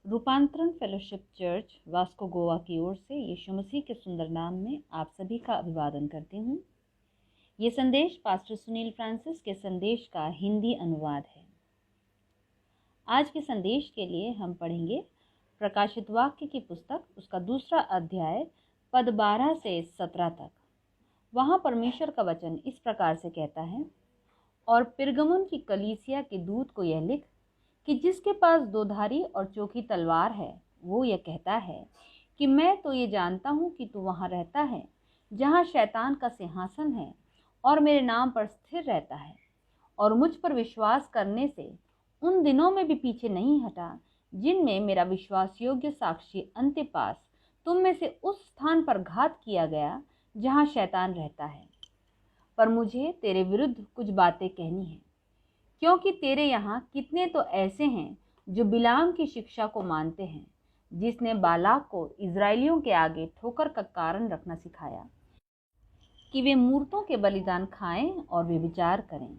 रूपांतरण fellowship church Vasco Goa की ओर से यीशु मसीह के सुंदर नाम में आप सभी का अभिवादन करती हूँ। ये संदेश पास्टर सुनील फ्रांसिस के संदेश का हिंदी अनुवाद है। आज के संदेश के लिए हम पढ़ेंगे प्रकाशित वाक्य की पुस्तक, उसका 2 अध्याय, पद 12 से 17 तक। वहाँ परमेश्वर का वचन इस प्रकार से कहता है, और पिरगमुन की कलीसिया के दूत को यह लिख कि जिसके पास दोधारी और चोखी तलवार है, वो यह कहता है कि मैं तो ये जानता हूँ कि तू वहाँ रहता है जहाँ शैतान का सिंहासन है, और मेरे नाम पर स्थिर रहता है, और मुझ पर विश्वास करने से उन दिनों में भी पीछे नहीं हटा जिनमें मेरा विश्वास योग्य साक्षी अंतिपास तुम में से उस स्थान पर घात किया गया जहाँ शैतान रहता है। पर मुझे तेरे विरुद्ध कुछ बातें कहनी है, क्योंकि तेरे यहाँ कितने तो ऐसे हैं जो बिलाम की शिक्षा को मानते हैं, जिसने बालाक को इज़राइलियों के आगे ठोकर का कारण रखना सिखाया कि वे मूर्तों के बलिदान खाएं और व्यभिचार करें।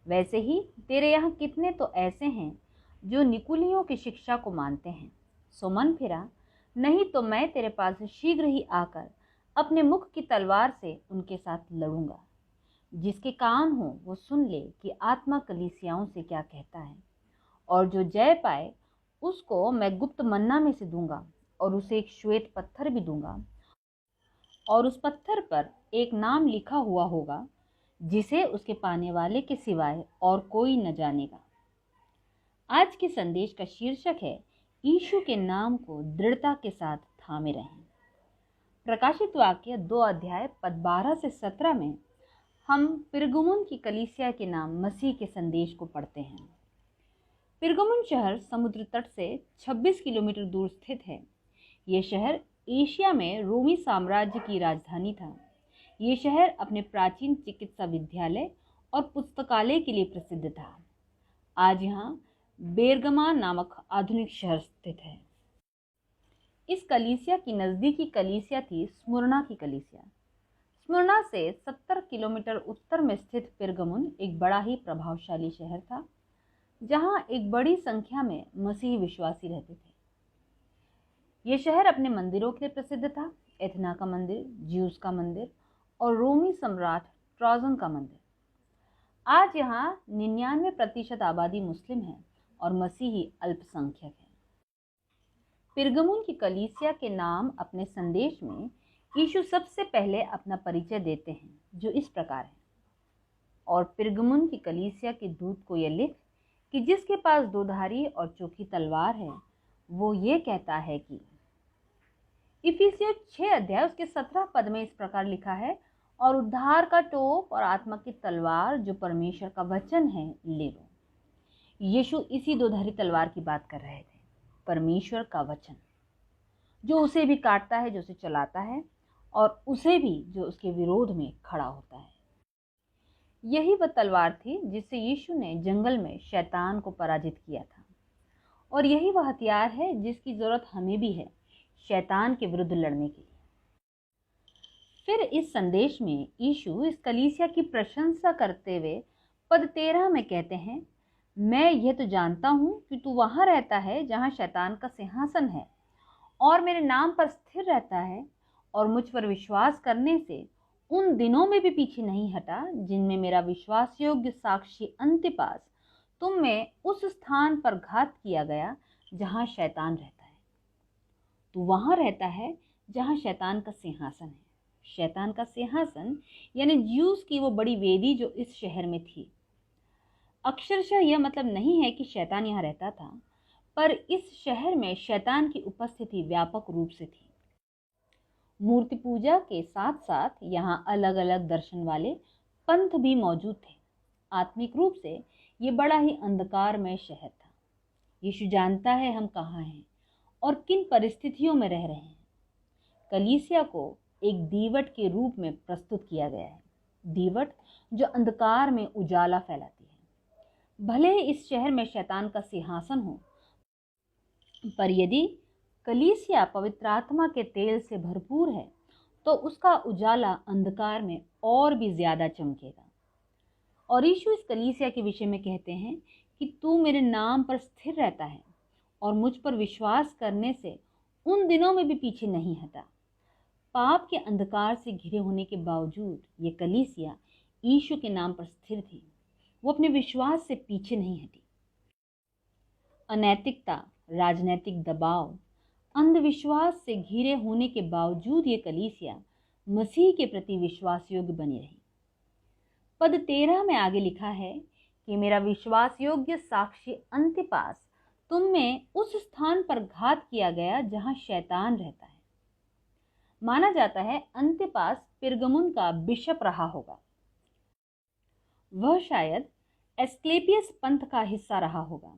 वैसे ही तेरे यहाँ कितने तो ऐसे हैं जो निकुलियों की शिक्षा को मानते हैं। सो मन फिरा, नहीं तो मैं तेरे पास शीघ्र ही आकर अपने मुख की तलवार से उनके साथ लड़ूंगा। जिसके कान हो वो सुन ले कि आत्मा कलीसियाओं से क्या कहता है। और जो जय पाए उसको मैं गुप्त मन्ना में से दूंगा, और उसे एक श्वेत पत्थर भी दूंगा, और उस पत्थर पर एक नाम लिखा हुआ होगा जिसे उसके पाने वाले के सिवाय और कोई न जानेगा। आज के संदेश का शीर्षक है, यीशु के नाम को दृढ़ता के साथ थामे रहें। प्रकाशित वाक्य 2 अध्याय पद 12 से 17 में हम पिरगमुन की कलीसिया के नाम मसीह के संदेश को पढ़ते हैं। पिरगमुन शहर समुद्र तट से 26 किलोमीटर दूर स्थित है। ये शहर एशिया में रोमी साम्राज्य की राजधानी था। ये शहर अपने प्राचीन चिकित्सा विद्यालय और पुस्तकालय के लिए प्रसिद्ध था। आज यहाँ बेरगमा नामक आधुनिक शहर स्थित है। इस कलीसिया की नज़दीकी कलीसिया थी स्मुरना की कलीसिया। स्मुरना से 70 किलोमीटर उत्तर में स्थित पिरगमुन एक बड़ा ही प्रभावशाली शहर था, जहाँ एक बड़ी संख्या में मसीही विश्वासी रहते थे। यह शहर अपने मंदिरों के लिए प्रसिद्ध था, एथना का मंदिर, ज्यूस का मंदिर और रोमी सम्राट ट्राजन का मंदिर। आज यहाँ 99% आबादी मुस्लिम है और मसीही अल्पसंख्यक है। पिरगमुन की कलीसिया के नाम अपने संदेश में यीशु सबसे पहले अपना परिचय देते हैं, जो इस प्रकार है, और पिरगमुन की कलीसिया के दूत को यह लिख कि जिसके पास दोधारी और चोखी तलवार है, वो ये कहता है कि इफिसियों 6 अध्याय उसके 17 पद में इस प्रकार लिखा है, और उद्धार का टोप और आत्मा की तलवार जो परमेश्वर का वचन है ले लो। यीशु इसी दोधारी तलवार की बात कर रहे थे, परमेश्वर का वचन, जो उसे भी काटता है, जो उसे चलाता है, और उसे भी जो उसके विरोध में खड़ा होता है। यही वह तलवार थी जिससे यीशु ने जंगल में शैतान को पराजित किया था, और यही वह हथियार है जिसकी जरूरत हमें भी है शैतान के विरुद्ध लड़ने के लिए। फिर इस संदेश में यीशु इस कलीसिया की प्रशंसा करते हुए पद 13 में कहते हैं, मैं यह तो जानता हूँ कि तू वहाँ रहता है जहाँ शैतान का सिंहासन है, और मेरे नाम पर स्थिर रहता है, और मुझ पर विश्वास करने से उन दिनों में भी पीछे नहीं हटा जिनमें मेरा विश्वास योग्य साक्षी अंतिपास तुम में उस स्थान पर घात किया गया जहाँ शैतान रहता है। तू वहाँ रहता है जहाँ शैतान का सिंहासन है। शैतान का सिंहासन यानी ज्यूस की वो बड़ी वेदी जो इस शहर में थी। अक्षरशः यह मतलब नहीं है कि शैतान यहाँ रहता था, पर इस शहर में शैतान की उपस्थिति व्यापक रूप से थी। मूर्ति पूजा के साथ साथ यहाँ अलग अलग दर्शन वाले पंथ भी मौजूद थे। आत्मिक रूप से ये बड़ा ही अंधकारमय शहर था। यीशु जानता है हम कहाँ हैं और किन परिस्थितियों में रह रहे हैं। कलीसिया को एक दीवट के रूप में प्रस्तुत किया गया है, दीवट जो अंधकार में उजाला फैलाती है। भले ही इस शहर में शैतान का सिंहासन हो, पर यदि कलीसिया पवित्र आत्मा के तेल से भरपूर है तो उसका उजाला अंधकार में और भी ज्यादा चमकेगा। और यीशु इस कलीसिया के विषय में कहते हैं कि तू मेरे नाम पर स्थिर रहता है और मुझ पर विश्वास करने से उन दिनों में भी पीछे नहीं हटा। पाप के अंधकार से घिरे होने के बावजूद ये कलीसिया यीशु के नाम पर स्थिर थी। वो अपने विश्वास से पीछे नहीं हटी। अनैतिकता, राजनीतिक दबाव, अंधविश्वास से घिरे होने के बावजूद ये कलीसिया मसीह के प्रति विश्वास योग्य बनी रही। पद 13 में आगे लिखा है कि मेरा विश्वास योग्य साक्षी अंतिपास तुम में उस स्थान पर घात किया गया जहां शैतान रहता है। माना जाता है अंतिपास पिरगमुन का बिशप रहा होगा। वह शायद एस्क्लेपियस पंथ का हिस्सा रहा होगा।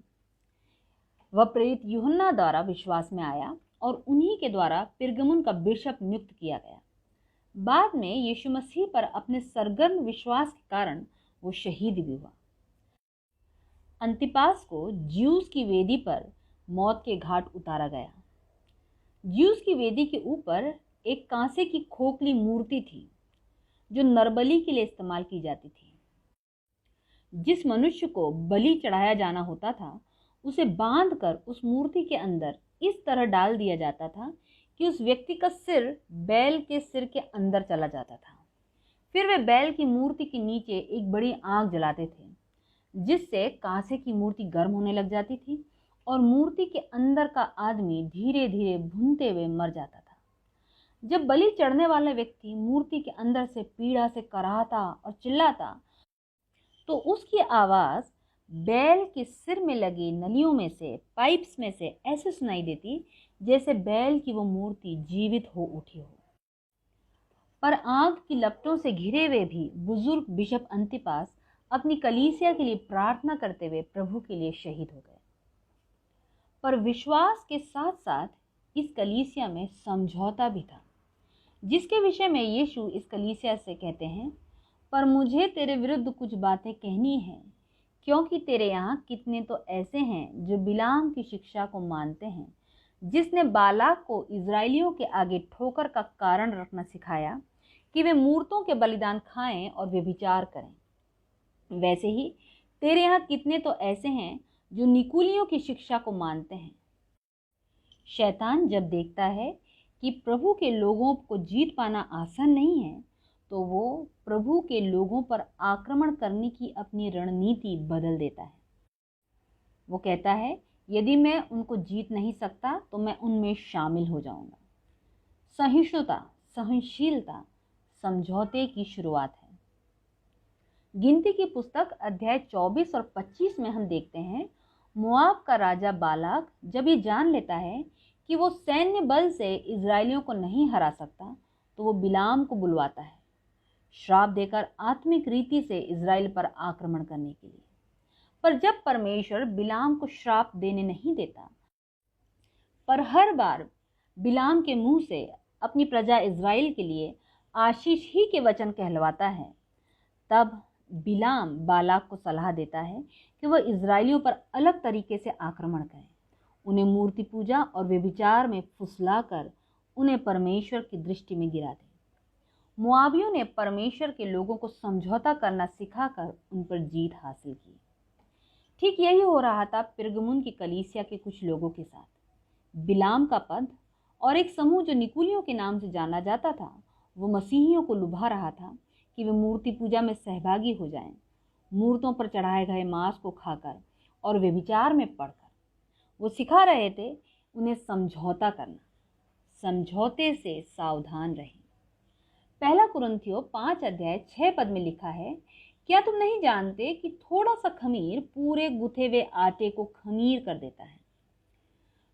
वह प्रेरित यूहन्ना द्वारा विश्वास में आया और उन्हीं के द्वारा पिरगमुन का बिशप नियुक्त किया गया। बाद में यीशु मसीह पर अपने सरगर्म विश्वास के कारण वो शहीद भी हुआ। अंतिपास को ज्यूस की वेदी पर मौत के घाट उतारा गया। ज्यूस की वेदी के ऊपर एक कांसे की खोखली मूर्ति थी जो नरबली के लिए इस्तेमाल की जाती थी। जिस मनुष्य को बलि चढ़ाया जाना होता था उसे बांधकर उस मूर्ति के अंदर इस तरह डाल दिया जाता था कि उस व्यक्ति का सिर बैल के सिर के अंदर चला जाता था। फिर वे बैल की मूर्ति के नीचे एक बड़ी आग जलाते थे जिससे कांसे की मूर्ति गर्म होने लग जाती थी और मूर्ति के अंदर का आदमी धीरे धीरे भूनते हुए मर जाता था। जब बलि चढ़ने वाला व्यक्ति मूर्ति के अंदर से पीड़ा से कराहता और चिल्लाता तो उसकी आवाज़ बैल के सिर में लगी नलियों में से, पाइप्स में से ऐसे सुनाई देती जैसे बैल की वो मूर्ति जीवित हो उठी हो। पर आग की लपटों से घिरे हुए भी बुजुर्ग बिशप अंतिपास अपनी कलीसिया के लिए प्रार्थना करते हुए प्रभु के लिए शहीद हो गए। पर विश्वास के साथ साथ इस कलीसिया में समझौता भी था, जिसके विषय में यीशु इस कलीसिया से कहते हैं, पर मुझे तेरे विरुद्ध कुछ बातें कहनी है, क्योंकि तेरे यहाँ कितने तो ऐसे हैं जो बिलाम की शिक्षा को मानते हैं, जिसने बालाक को इजराइलियों के आगे ठोकर का कारण रखना सिखाया कि वे मूर्तों के बलिदान खाएं और व्यभिचार करें। वैसे ही तेरे यहाँ कितने तो ऐसे हैं जो निकुलियों की शिक्षा को मानते हैं। शैतान जब देखता है कि प्रभु के लोगों को जीत पाना आसान नहीं है तो वो प्रभु के लोगों पर आक्रमण करने की अपनी रणनीति बदल देता है। वो कहता है, यदि मैं उनको जीत नहीं सकता तो मैं उनमें शामिल हो जाऊंगा। सहिष्णुता, सहनशीलता समझौते की शुरुआत है। गिनती की पुस्तक अध्याय 24 और 25 में हम देखते हैं, मोआब का राजा बालाक जब ये जान लेता है कि वो सैन्य बल से इजरायलियों को नहीं हरा सकता तो वो बिलाम को बुलवाता है, श्राप देकर आत्मिक रीति से इजराइल पर आक्रमण करने के लिए। पर जब परमेश्वर बिलाम को श्राप देने नहीं देता, पर हर बार बिलाम के मुंह से अपनी प्रजा इजराइल के लिए आशीष ही के वचन कहलवाता है, तब बिलाम बालाक को सलाह देता है कि वह इजराइलियों पर अलग तरीके से आक्रमण करें, उन्हें मूर्ति पूजा और व्यभिचार में फुसलाकर उन्हें परमेश्वर की दृष्टि में गिरा दे। मोआबियों ने परमेश्वर के लोगों को समझौता करना सिखाकर उन पर जीत हासिल की। ठीक यही हो रहा था पिरगमुन की कलीसिया के कुछ लोगों के साथ। बिलाम का पद और एक समूह जो निकुलियों के नाम से जाना जाता था, वो मसीहियों को लुभा रहा था कि वे मूर्ति पूजा में सहभागी हो जाएं, मूर्तों पर चढ़ाए गए मांस को खाकर और व्यभिचार में पड़कर। वो सिखा रहे थे उन्हें समझौता करना। समझौते से सावधान रहें। पहला कुरिन्थियों 5 अध्याय 6 पद में लिखा है, क्या तुम नहीं जानते कि थोड़ा सा खमीर पूरे गुथे हुए आटे को खमीर कर देता है।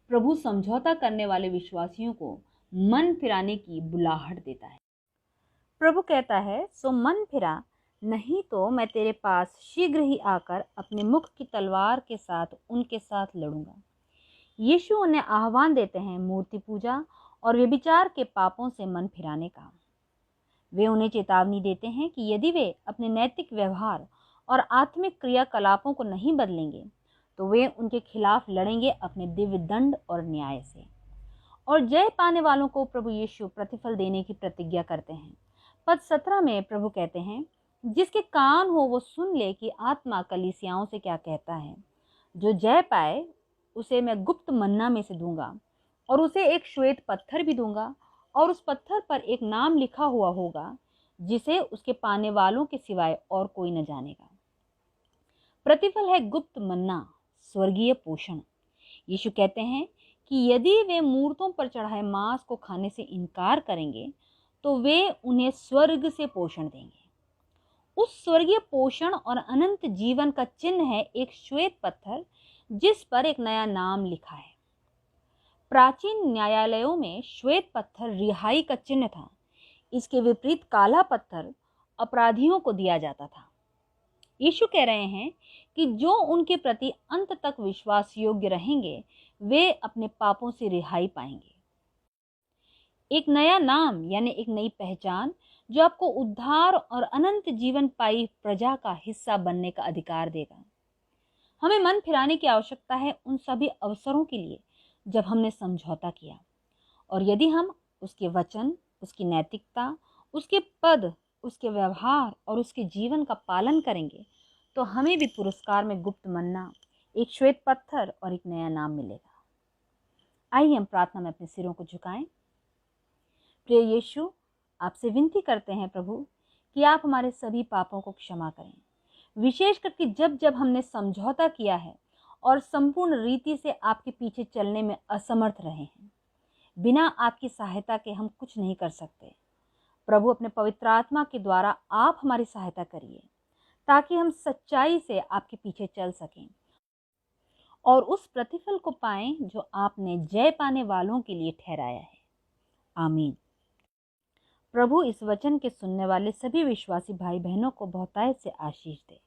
प्रभु समझौता करने वाले विश्वासियों को मन फिराने की बुलाहट देता है। प्रभु कहता है, सो मन फिरा, नहीं तो मैं तेरे पास शीघ्र ही आकर अपने मुख की तलवार के साथ उनके साथ लड़ूंगा। यीशु उन्हें आह्वान देते हैं मूर्ति पूजा और व्यभिचार के पापों से मन फिराने का। वे उन्हें चेतावनी देते हैं कि यदि वे अपने नैतिक व्यवहार और आत्मिक क्रियाकलापों को नहीं बदलेंगे तो वे उनके खिलाफ लड़ेंगे अपने दिव्य दंड और न्याय से। और जय पाने वालों को प्रभु यीशु प्रतिफल देने की प्रतिज्ञा करते हैं। पद 17 में प्रभु कहते हैं, जिसके कान हो वो सुन ले कि आत्मा कलीसियाओं से क्या कहता है। जो जय पाए उसे मैं गुप्त मन्ना में से दूंगा और उसे एक श्वेत पत्थर भी दूंगा और उस पत्थर पर एक नाम लिखा हुआ होगा जिसे उसके पाने वालों के सिवाय और कोई न जानेगा। प्रतिफल है गुप्त मन्ना, स्वर्गीय पोषण। यीशु कहते हैं कि यदि वे मूर्तों पर चढ़ाए मांस को खाने से इनकार करेंगे तो वे उन्हें स्वर्ग से पोषण देंगे। उस स्वर्गीय पोषण और अनंत जीवन का चिन्ह है एक श्वेत पत्थर जिस पर एक नया नाम लिखा है। प्राचीन न्यायालयों में श्वेत पत्थर रिहाई का चिन्ह था। इसके विपरीत काला पत्थर अपराधियों को दिया जाता था। यीशु कह रहे हैं कि जो उनके प्रति अंत तक विश्वास योग्य रहेंगे वे अपने पापों से रिहाई पाएंगे। एक नया नाम यानी एक नई पहचान जो आपको उद्धार और अनंत जीवन पाई प्रजा का हिस्सा बनने का अधिकार देगा। हमें मन फिराने की आवश्यकता है उन सभी अवसरों के लिए जब हमने समझौता किया, और यदि हम उसके वचन, उसकी नैतिकता, उसके पद, उसके व्यवहार और उसके जीवन का पालन करेंगे तो हमें भी पुरस्कार में गुप्त मन्ना, एक श्वेत पत्थर और एक नया नाम मिलेगा। आइए हम प्रार्थना में अपने सिरों को झुकाएं। प्रिय यीशु, आपसे विनती करते हैं प्रभु कि आप हमारे सभी पापों को क्षमा करें, विशेष करके जब जब हमने समझौता किया है और संपूर्ण रीति से आपके पीछे चलने में असमर्थ रहे हैं। बिना आपकी सहायता के हम कुछ नहीं कर सकते। प्रभु, अपने पवित्र आत्मा के द्वारा आप हमारी सहायता करिए ताकि हम सच्चाई से आपके पीछे चल सकें और उस प्रतिफल को पाएं जो आपने जय पाने वालों के लिए ठहराया है। आमीन। प्रभु इस वचन के सुनने वाले सभी विश्वासी भाई बहनों को बहुतायत से आशीष दे।